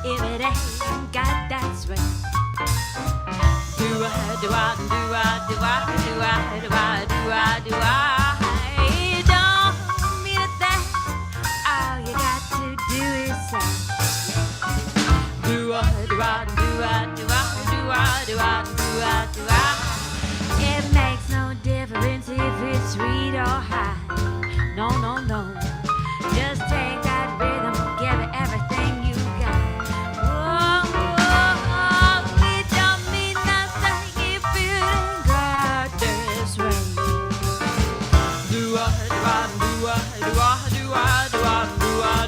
if it ain't got that swing. Do I, do I, do I, do I, do I, do I, do I, do I? It don't mean a thing. All you got to do is say, do I, do I, do I, do I, do I, do I, do I, do I? It makes no difference if it's sweet or high. No, no, no. Just take that rhythm, give it everything you got. Whoa, whoa, whoa. It don't mean nothing if it ain't got this way. Do I, do I, do I, do I, do I, do I, do I,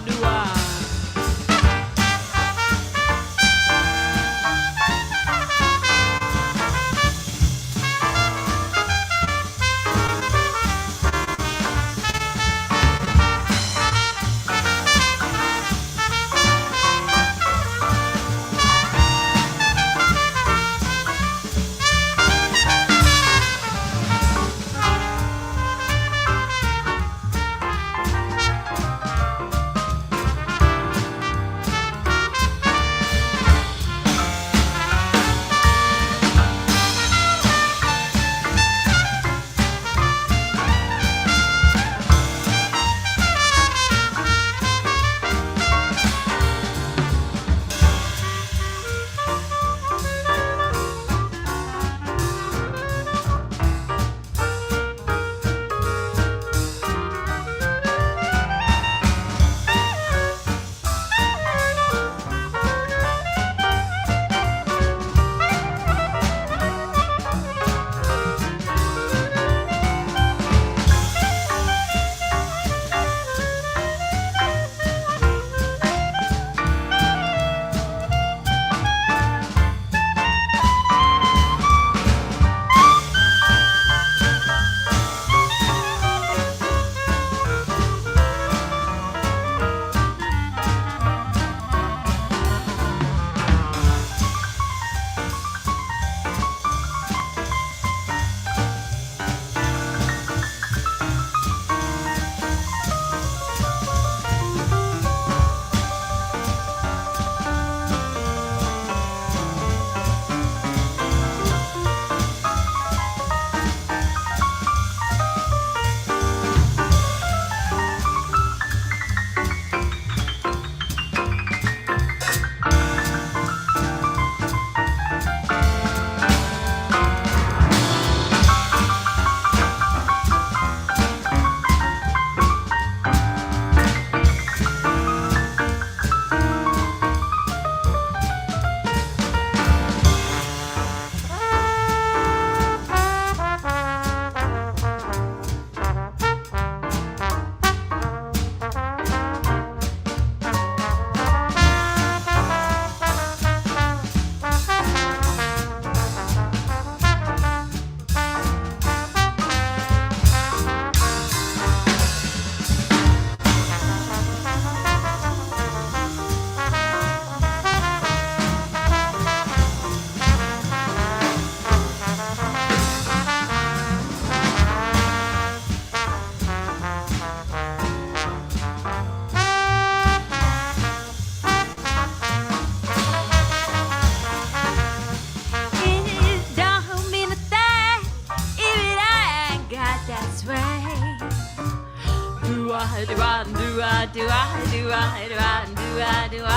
do I?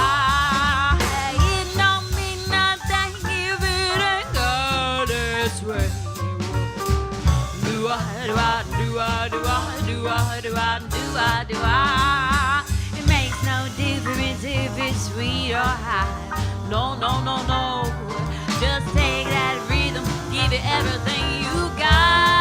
It don't mean nothing if it ain't got its way. Do I, do I, do I, do I, do I, do I, do I, do I? It makes no difference if it's sweet or high. No, no, no, no. Just take that rhythm, give it everything you got.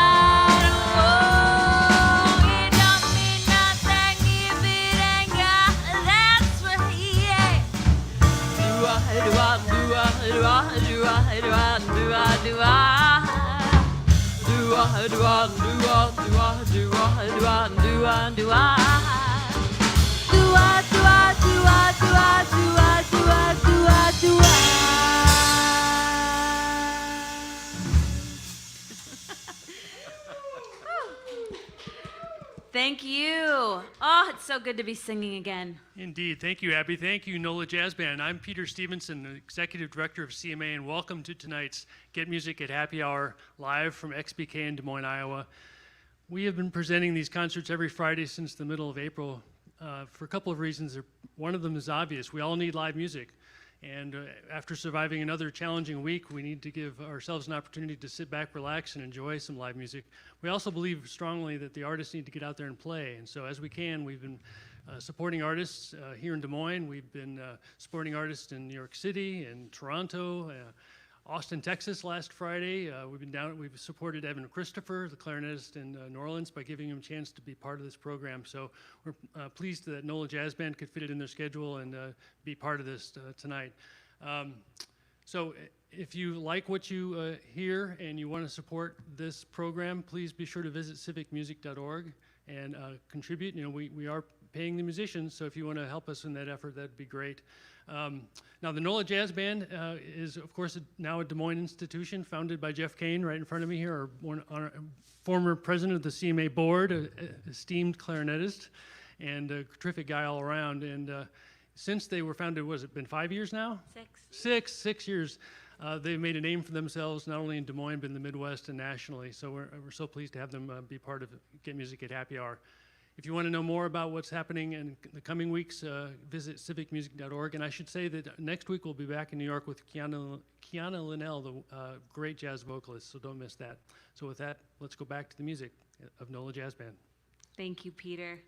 Thank you. Hello! Oh, it's so good to be singing again. Indeed. Thank you, Abby. Thank you, Nola Jazz Band. I'm Peter Stevenson, the Executive Director of CMA, and welcome to tonight's Get Music at Happy Hour, live from XBK in Des Moines, Iowa. We have been presenting these concerts every Friday since the middle of April for a couple of reasons. One of them is obvious. We all need live music. And after surviving another challenging week, we need to give ourselves an opportunity to sit back, relax, and enjoy some live music. We also believe strongly that the artists need to get out there and play. And so as we can, we've been supporting artists here in Des Moines. We've been supporting artists in New York City and Toronto, Austin, Texas last Friday. We've supported Evan Christopher, the clarinetist in New Orleans, by giving him a chance to be part of this program. So we're pleased that Nola Jazz Band could fit it in their schedule and be part of this tonight. So if you like what you hear and you want to support this program, please be sure to visit civicmusic.org and contribute. You know, we are paying the musicians, so if you want to help us in that effort, that'd be great. Now, the Nola Jazz Band is, of course, now a Des Moines institution founded by Jeff Kane, right in front of me here, our former president of the CMA board, an esteemed clarinetist, and a terrific guy all around. And since they were founded, was it been 5 years now? 6. 6 years. They've made a name for themselves, not only in Des Moines, but in the Midwest and nationally. So we're so pleased to have them be part of Get Music at Happy Hour. If you want to know more about what's happening in the coming weeks, visit civicmusic.org. And I should say that next week we'll be back in New York with Kiana Linnell, the great jazz vocalist, so don't miss that. So with that, let's go back to the music of Nola Jazz Band. Thank you, Peter.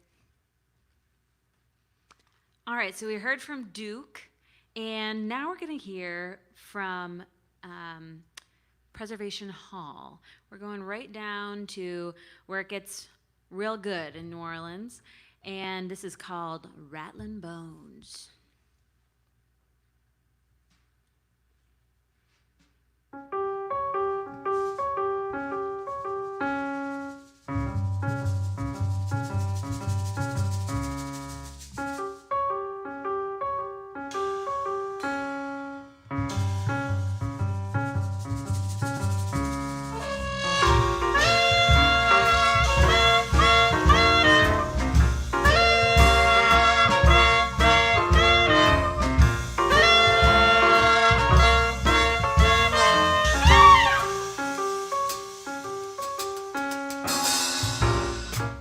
All right, so we heard from Duke, and now we're going to hear from Preservation Hall. We're going right down to where it gets real good in New Orleans, and this is called Rattlin' Bones.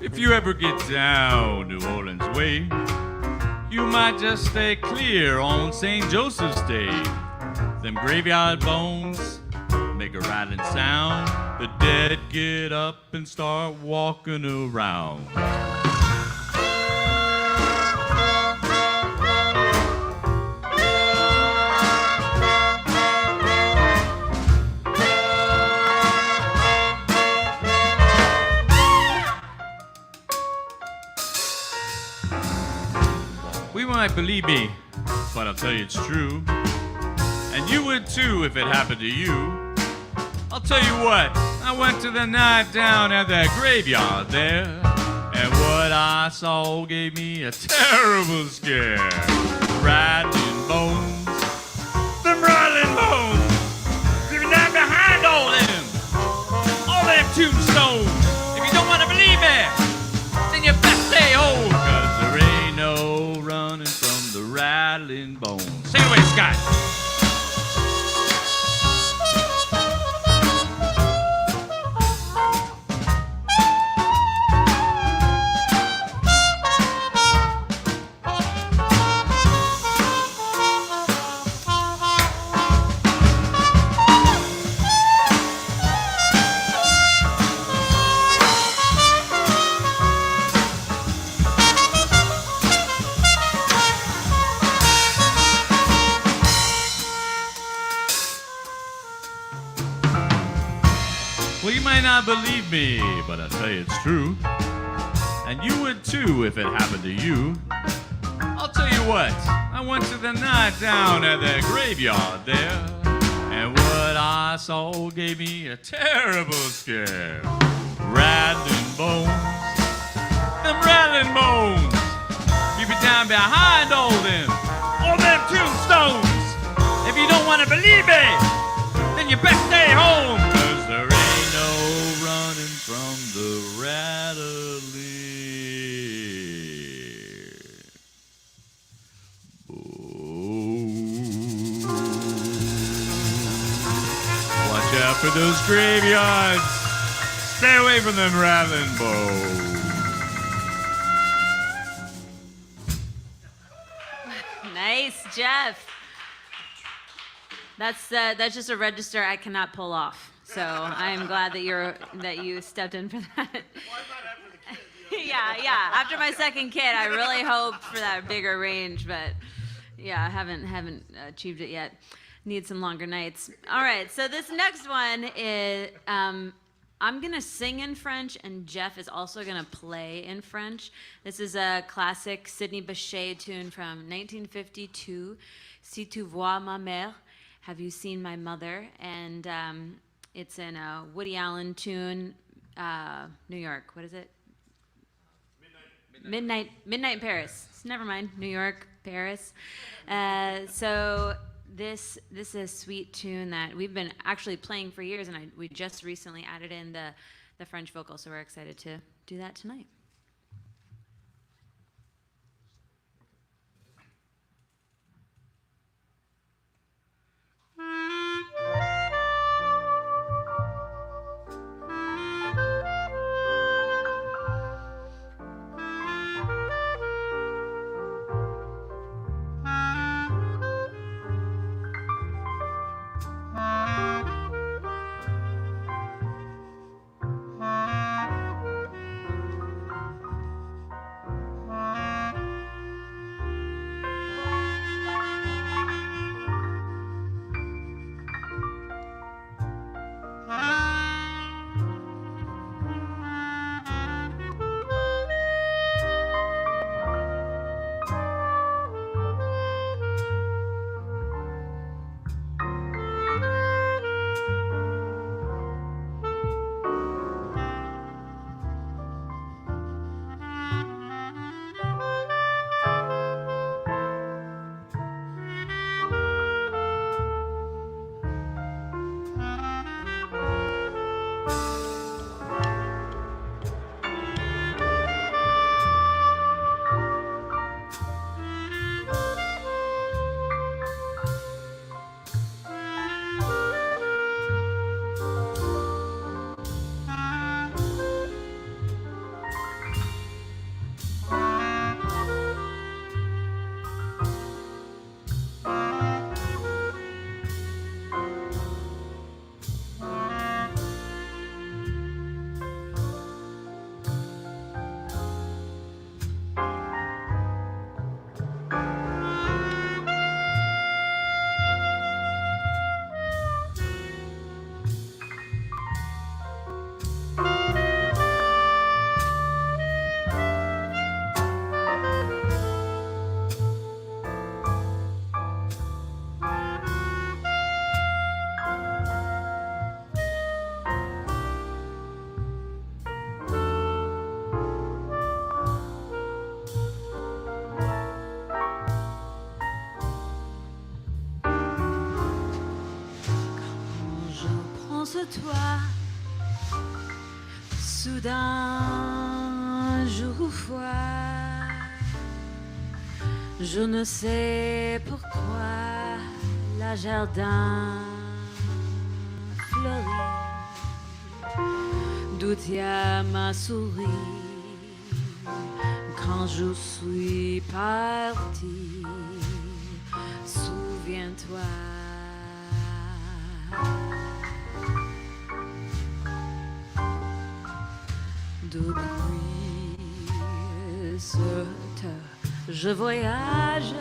If you ever get down New Orleans way, you might just stay clear on St. Joseph's Day. Them graveyard bones make a rattling sound. The dead get up and start walking around. You might believe me, but I'll tell you it's true. And you would too if it happened to you. I'll tell you what, I went to the night down at that graveyard there, and what I saw gave me a terrible scare. Rattling bones, them rattling bones, creeping down behind all them tombstones. If you don't want to believe me, then you best stay home, 'cause there ain't no running from the rattling bones. Sing away, Scott. Well, you might not believe me, but I'll tell you it's true. And you would too if it happened to you. I'll tell you what, I went to the night down at the graveyard there, and what I saw gave me a terrible scare. Rattling bones, them rattling bones, you be down behind all them tombstones. If you don't want to believe me, then you best stay home, 'cause there ain't no running from the rattling out for those graveyards. Stay away from them rattling bows. Nice, Jeff. That's just a register I cannot pull off. So I am glad that you stepped in for that. Yeah. After my second kid, I really hoped for that bigger range, but yeah, I haven't achieved it yet. Need some longer nights. All right, so this next one is I'm gonna sing in French, and Jeff is also gonna play in French. This is a classic Sidney Bechet tune from 1952. Si tu vois ma mère, have you seen my mother? And it's in a Woody Allen tune, New York. What is it? Midnight in Paris. Never mind. New York, Paris. So this is a sweet tune that we've been actually playing for years, and we just recently added in the French vocal, so we're excited to do that tonight. Toi, soudain, jour froid, je ne sais pourquoi la jardin fleurit, d'où tient ma souris quand je suis parti, souviens-toi. Depuis ce temps, je voyage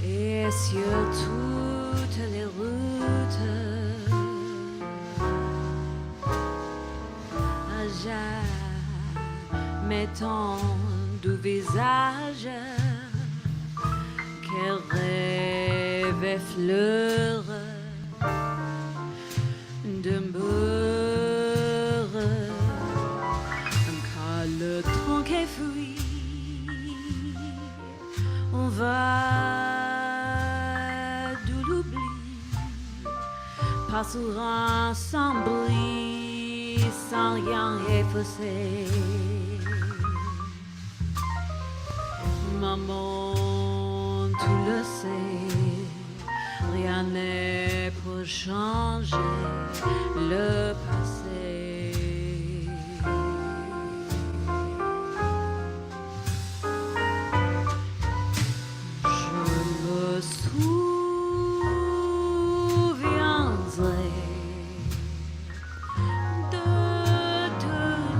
et sur toutes les routes, jamais ton doux visage, quel rêve effleure demeure quand le temps est fui, on va de l'oubli, passer sans bruit, sans rien effacer. Maman, tu le sais. rien n'est pour changer le passé. Je me souviendrai de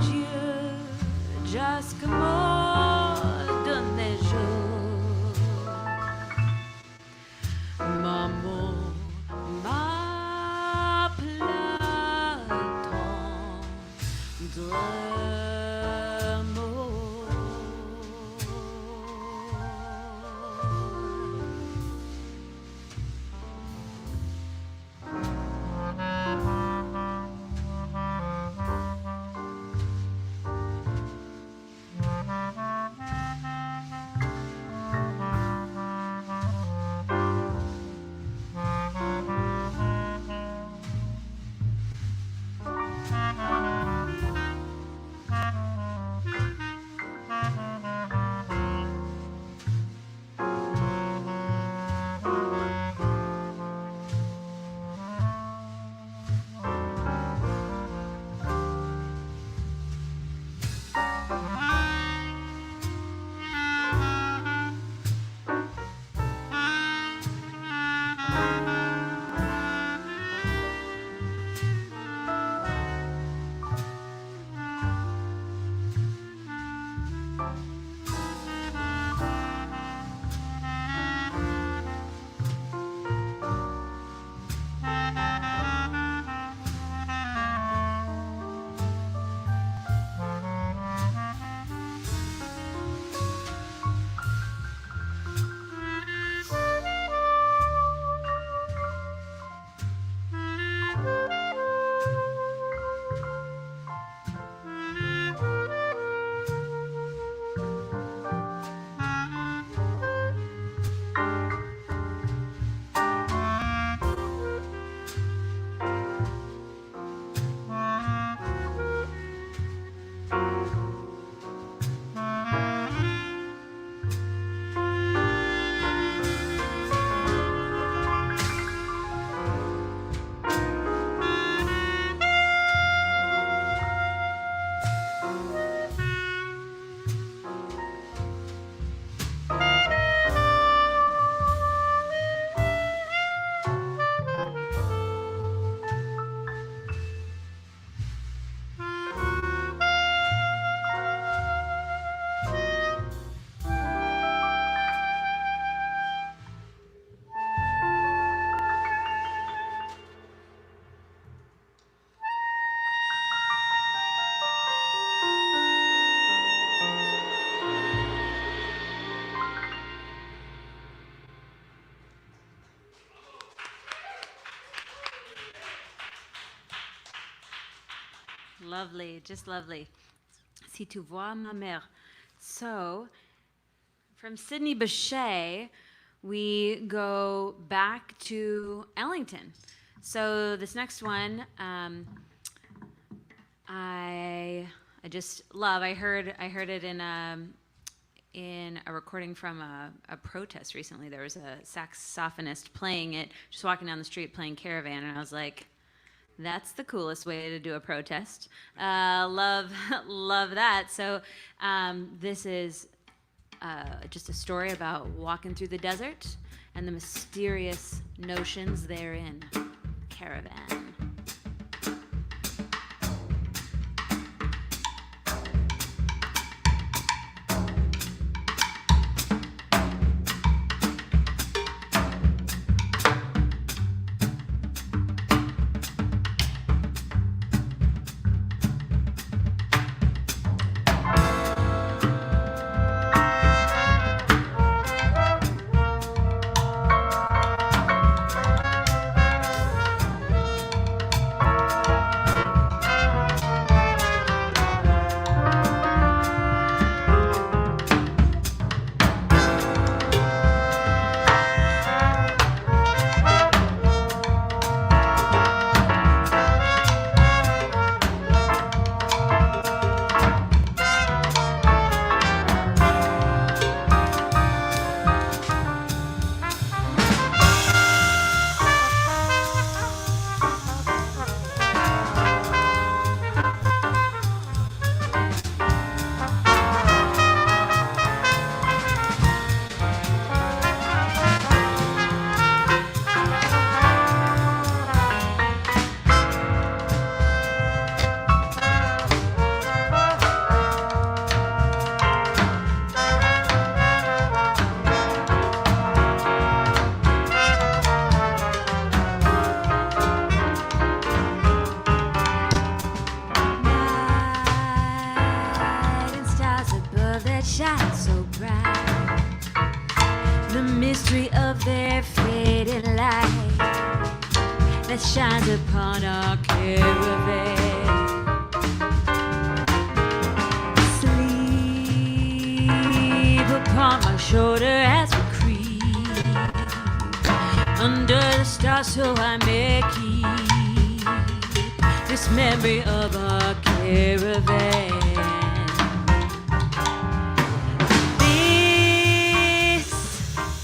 Dieu jusqu'à mort dernier jour. Maman Lovely, just lovely. Si tu vois ma mère. So, from Sydney Bechet, we go back to Ellington. So this next one, I just love. I heard it in a recording from a protest recently. There was a saxophonist playing it, just walking down the street playing Caravan, and I was like, that's the coolest way to do a protest. Love that. So this is just a story about walking through the desert and the mysterious notions therein. Caravan. mystery of their faded light that shines upon our caravan. Sleep upon my shoulder as we creep under the stars, so I may keep this memory of our caravan.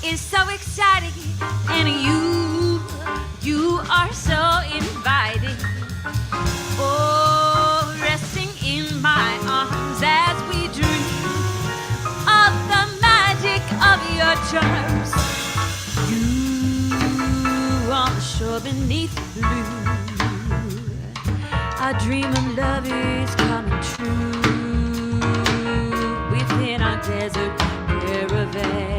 Is so exciting, and you are so inviting. Oh, resting in my arms as we dream of the magic of your charms. You on the shore beneath the blue, our dream of love is coming true within our desert caravan.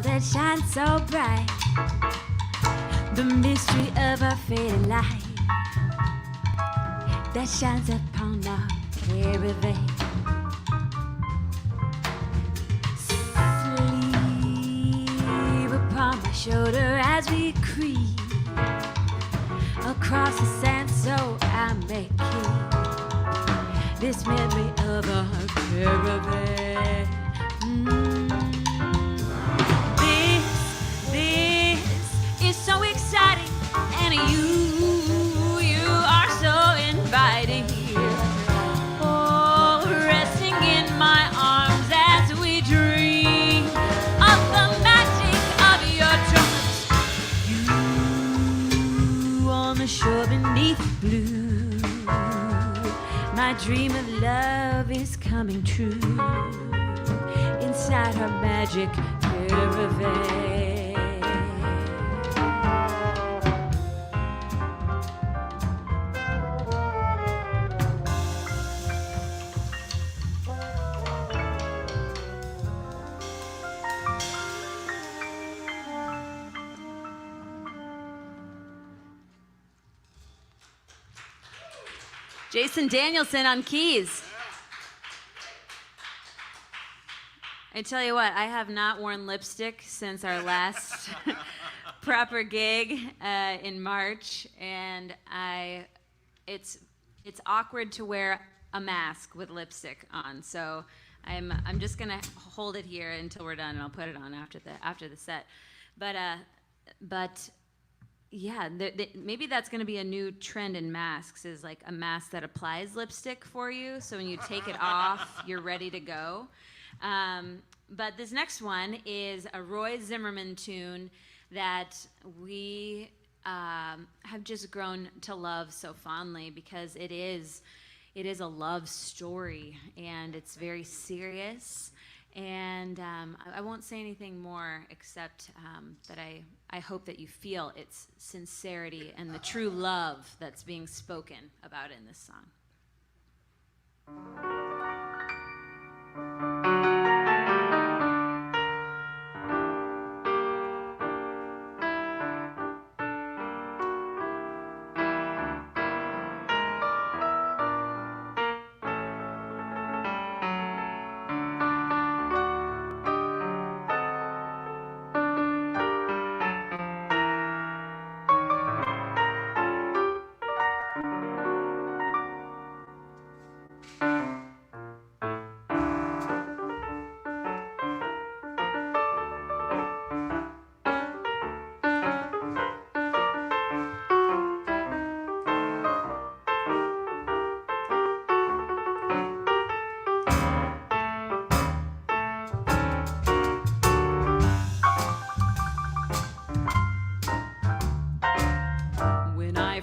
That shines so bright, the mystery of a faded light that shines upon our caravan. Sleep upon my shoulder as we creep across the sand, so I may keep this memory of our caravan. So exciting, and you are so inviting. Oh, resting in my arms as we dream of the magic of your charms. You on the shore beneath blue, my dream of love is coming true inside her magic caravan. Jason Danielson on keys. I tell you what, I have not worn lipstick since our last proper gig in March, and it's awkward to wear a mask with lipstick on. So I'm just gonna hold it here until we're done, and I'll put it on after the set. But yeah, maybe that's gonna be a new trend in masks, is like a mask that applies lipstick for you. So when you take it off, you're ready to go. But this next one is a Roy Zimmerman tune that we have just grown to love so fondly, because it is a love story, and it's very serious. And I won't say anything more, except that I hope that you feel its sincerity and the true love that's being spoken about in this song.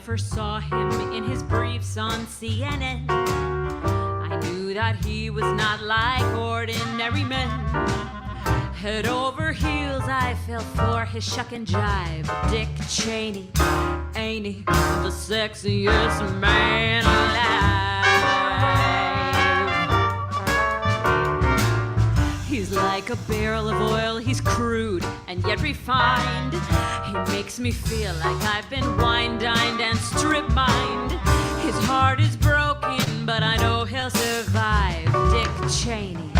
First saw him in his briefs on CNN, I knew that he was not like ordinary men. Head over heels I fell for his shuck and jive. Dick Cheney, ain't he the sexiest man alive? He's like a barrel of oil, he's crude and yet refined. He makes me feel like I've been wine-dined and strip-mined. His heart is broken, but I know he'll survive. Dick Cheney,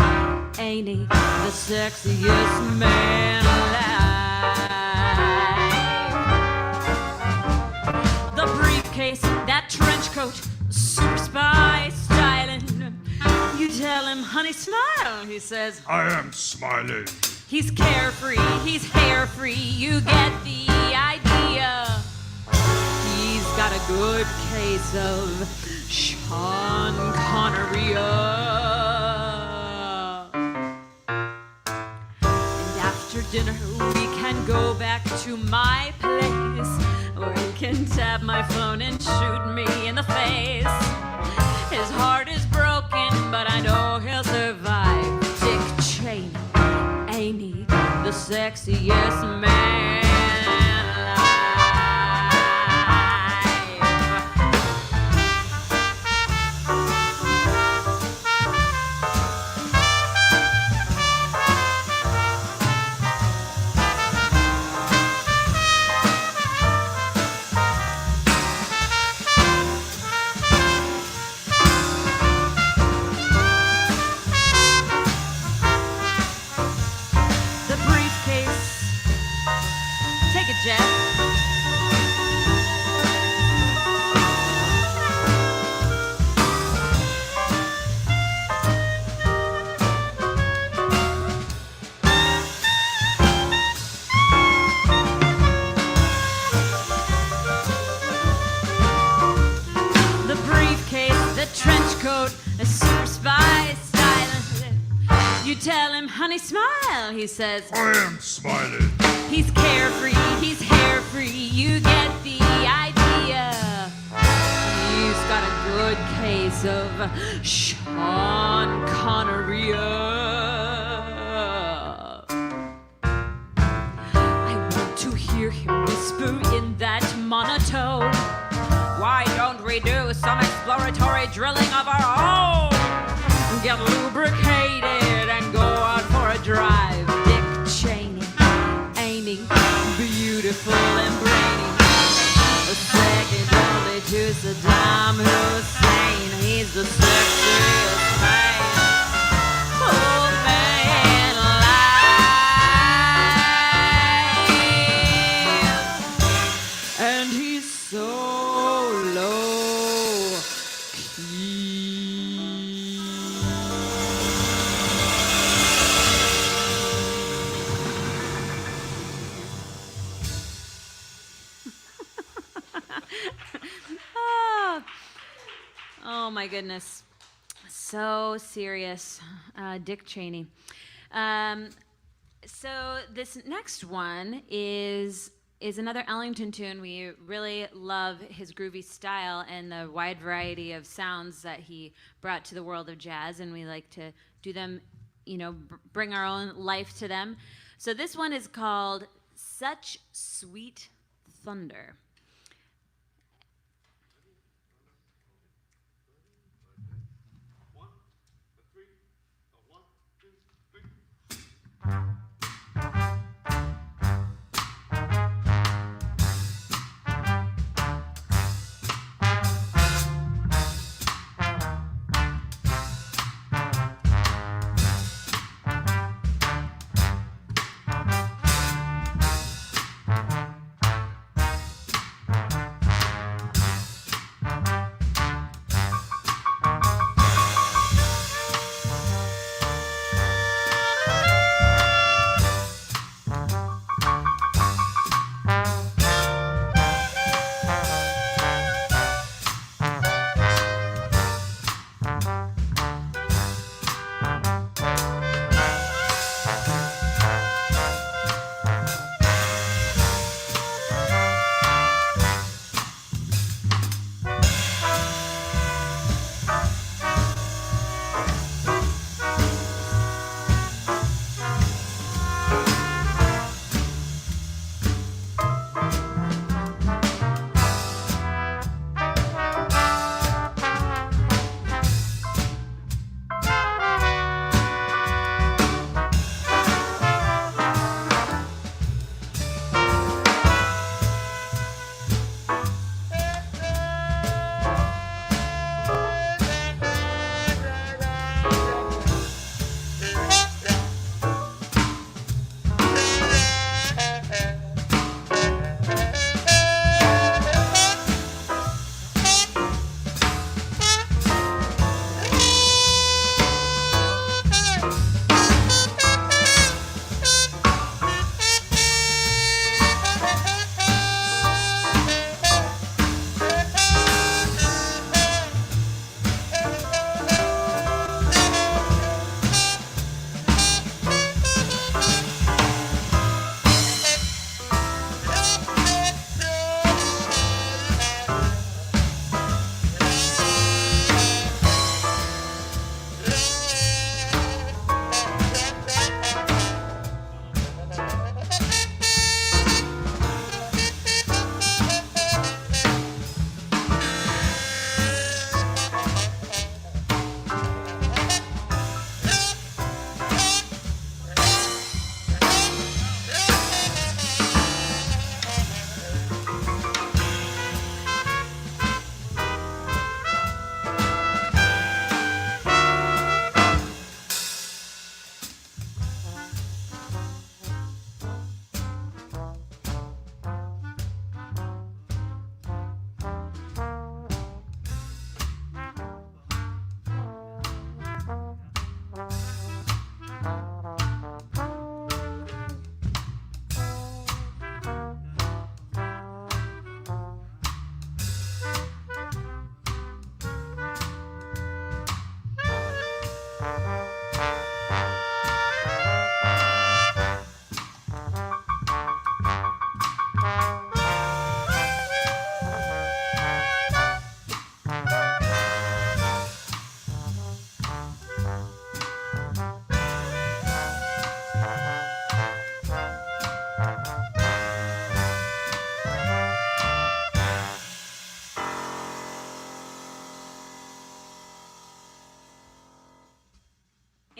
ain't he the sexiest man alive? The briefcase, that trench coat, super spy styling. You tell him, honey, smile, he says, I am smiling. He's carefree, he's hair-free, you get the idea. He's got a good case of Sean Connery. And after dinner, we can go back to my place, or he can tap my phone and shoot me in the face. His heart is broken, but I know he'll survive. Dick Cheney, ain't he the sexiest man alive? Tell him, honey, smile, he says, I am smiling. He's carefree, he's hair-free, you get the idea. He's got a good case of Sean Connery. I want to hear him whisper in that monotone, why don't we do some exploratory drilling of our own? Get lubricated and go out for a drive. Dick Cheney, ain't he beautiful and brainy? A second only to Saddam Hussein. He's the sexiest man. Oh, man alive. And he's so low key. my goodness. So serious. Dick Cheney. So this next one is another Ellington tune. We really love his groovy style and the wide variety of sounds that he brought to the world of jazz, and we like to do them, bring our own life to them. So this one is called Such Sweet Thunder.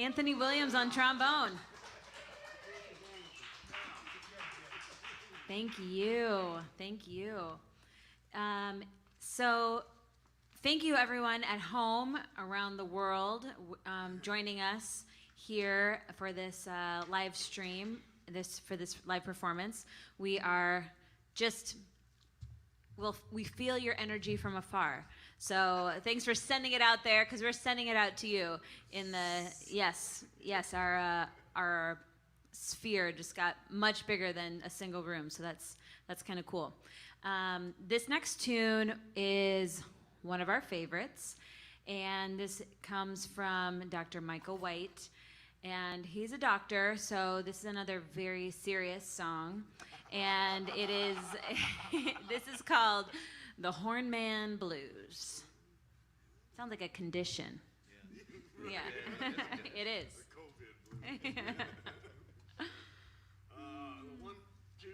Anthony Williams on trombone. Thank you. Thank you. So thank you everyone at home around the world joining us here for this live stream, for this live performance. We are just, we feel your energy from afar. So thanks for sending it out there, because we're sending it out to you in the, yes, our sphere just got much bigger than a single room, so that's kind of cool. This next tune is one of our favorites, And this comes from Dr. Michael White. And he's a doctor, so this is another very serious song. And it is, this is called The Hornman Blues. Sounds like a condition. Yeah, it is. One, two.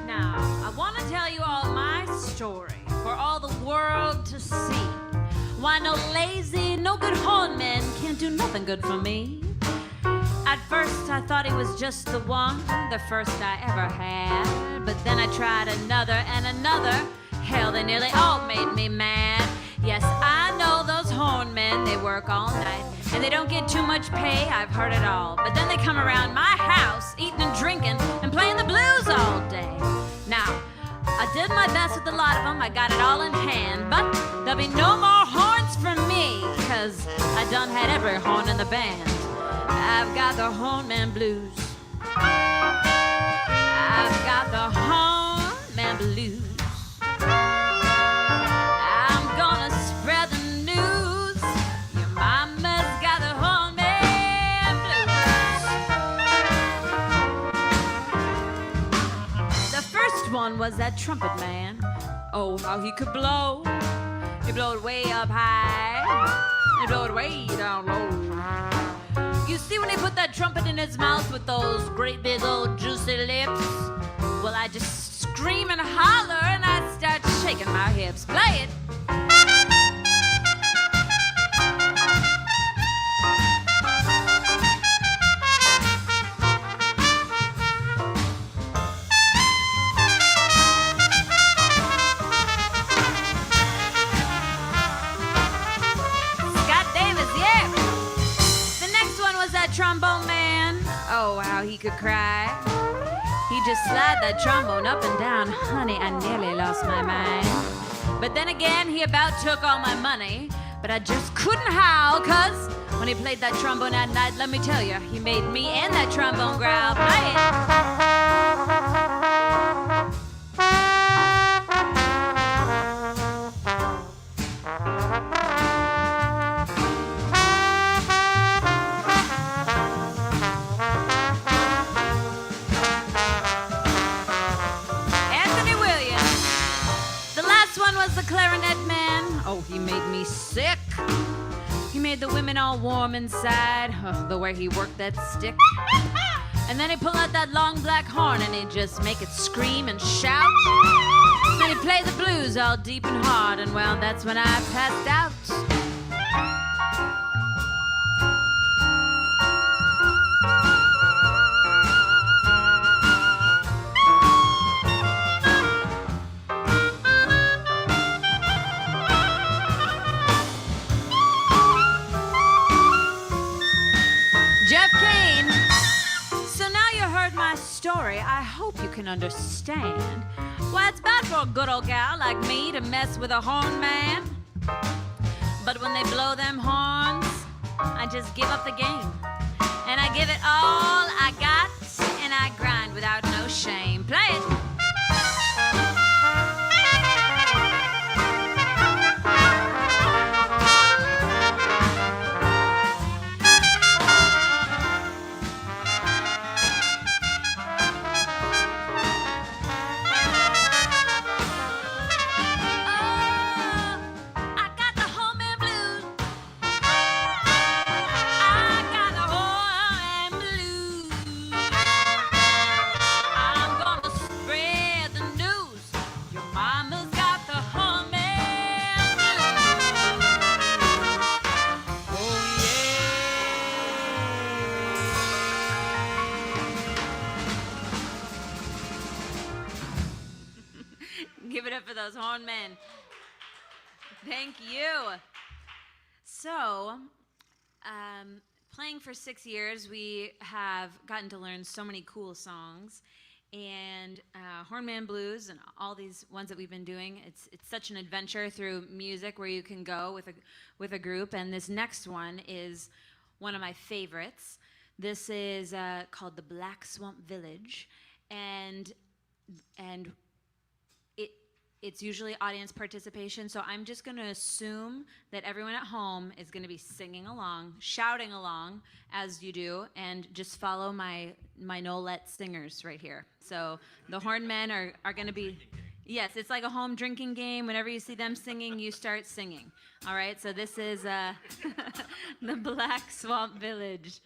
Now, I want to tell you all my story for all the world to see. Why no lazy, no good hornman can't do nothing good for me. At first I thought he was just the one, the first I ever had. But then I tried another and another. Hell, they nearly all made me mad. Yes, I know those hornmen, they work all night. And they don't get too much pay, I've heard it all. But then they come around my house, eating and drinking, and playing the blues all day. Now, I did my best with a lot of them, I got it all in hand. But there'll be no more horns for me, 'cause I done had every horn in the band. I've got the hornman blues. I've got the hornman blues. I'm gonna spread the news. Your mama's got the hornman blues. The first one was that trumpet man. Oh, how he could blow. He blowed way up high. He blowed way down low. You see, when he put that trumpet in his mouth with those great big old juicy lips, well, I just scream and holler and I start shaking my hips. Play it. Trombone man, oh, how he could cry. He just slide that trombone up and down. Honey, I nearly lost my mind. But then again, he about took all my money. But I just couldn't howl, 'cause when he played that trombone at night, let me tell you, he made me and that trombone growl. Play it. The clarinet man, oh, he made me sick. He made the women all warm inside, the way he worked that stick. And then he pulled out that long black horn and he'd just make it scream and shout. Then he'd play the blues all deep and hard, and well, that's when I passed out. I hope you can understand why it's bad for a good old gal like me to mess with a horn man. But when they blow them horns, I just give up the game. And I give it all I got, and I grind without no shame. Play it. Give it up for those horn men. Thank you. So, playing for 6 years, we have gotten to learn so many cool songs. and Hornman Blues and all these ones that we've been doing. It's such an adventure through music where you can go with a group. And this next one is one of my favorites. This is called the Black Swamp Village, and it's usually audience participation, so I'm just going to assume that everyone at home is going to be singing along, shouting along as you do, and just follow my Nolette singers right here. So the hornmen are going to be, yes, it's like a home drinking game. Whenever you see them singing, you start singing. All right, so this is the Black Swamp Village.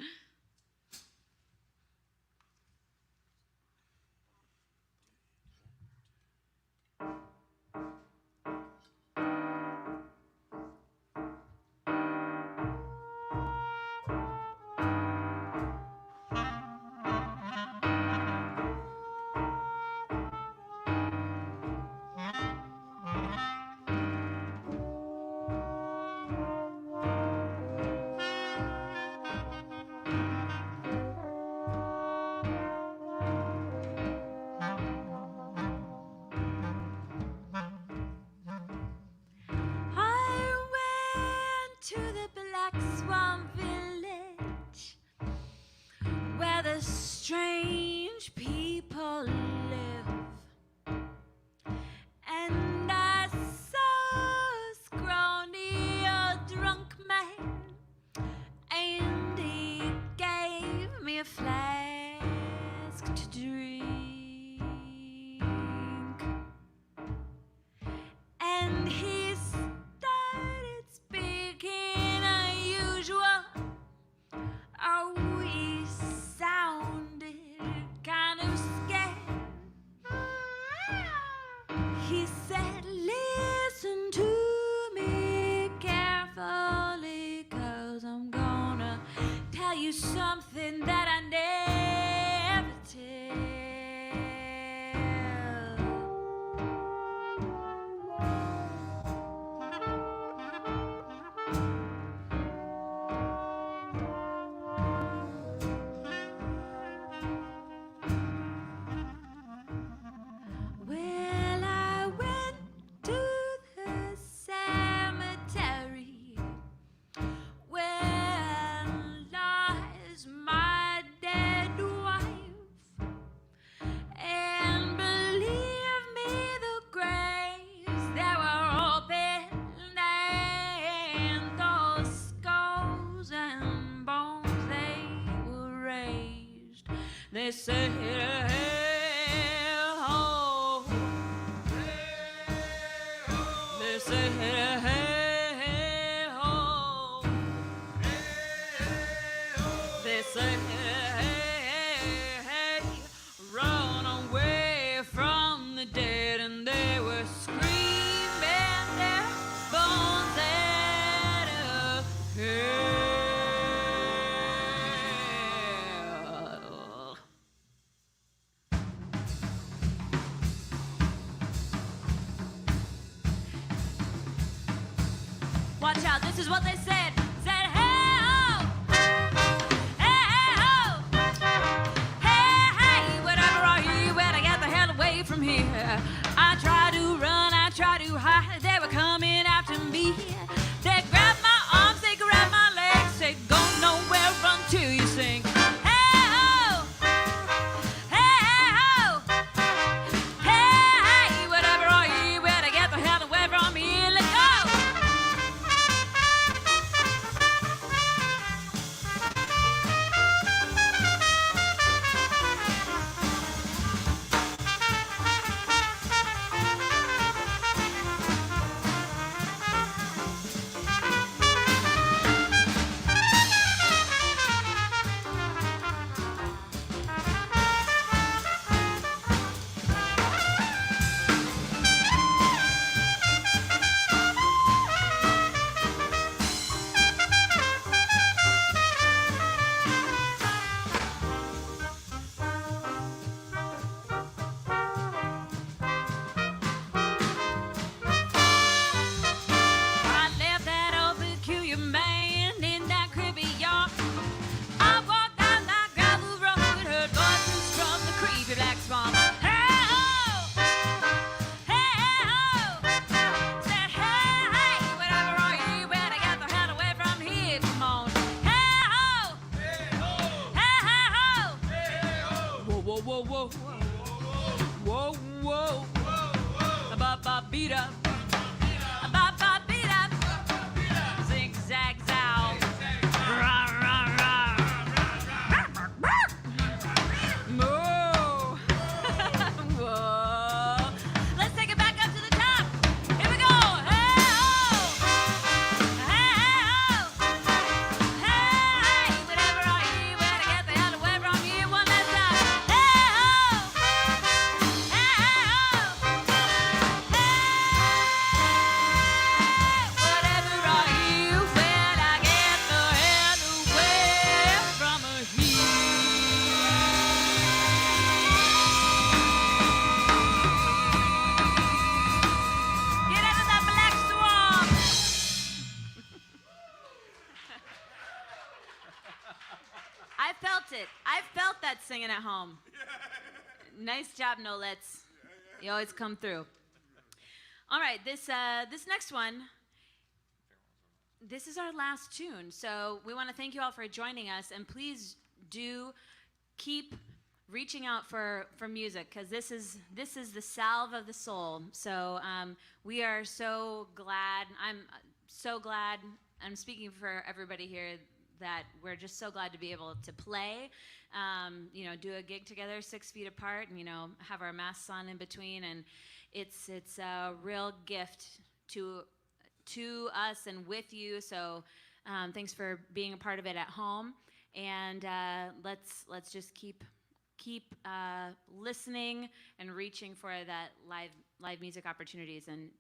To the Black Swamp Village, where the strange people live, and I saw a scrawny old drunk man, and he gave me a flask to drink, and he started speaking unusual. Oh, he sounded kind of scared. He said, listen to me carefully, 'cause I'm gonna tell you something that I never tell. Well, I went to the cemetery where lies my dead wife, and believe me, the graves they were open, and those skulls and bones they were raised. They said, hey, ho. They said, hey, ho. They said, hey, run away from the dead, and they were screaming their bones out of hell. Watch out, this is what they said. Said, hey, ho! Hey, ho! Hey, whatever are you? Better get the hell away from here. I tried to run, I tried to hide. They were coming after me. They grabbed my arms, they grabbed my legs. Said, go nowhere, run till you sing. Hey, ho! Hey, ho! Hey, whatever are you? Better get the hell away from here. Let go! beat up. Bop, bop, beat up. Zig, zag, zow. Rah, rah, rah. Moo. Whoa. Let's take it back up to the top. Here we go. Hey-oh. Hey-oh. Hey, whatever I hear, where to get the hell away from here one last time. Hey-oh. Hey-oh. Whatever I hear, when I get the hell away from here. Get out of that black swamp. I felt it. I felt that singing at home. Nice job, Nolets. You always come through. All right, this next one, this is our last tune. So we want to thank you all for joining us, and please do keep reaching out for music, because this is the salve of the soul. So we are so glad. I'm so glad. I'm speaking for everybody here that we're just so glad to be able to play, do a gig together 6 feet apart, and have our masks on in between, and it's a real gift to us and with you. So thanks for being a part of it at home, and let's just keep listening and reaching for that live music opportunities. And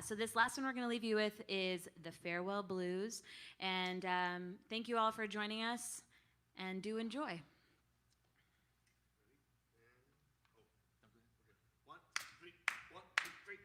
so this last one we're going to leave you with is the Farewell Blues. And thank you all for joining us, and do enjoy. 1, 2, 3. 1, 2, 3.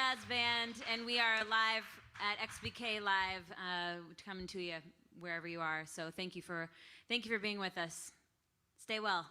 Jazz Band, and we are live at XBK Live, coming to you wherever you are. So thank you for being with us. Stay well.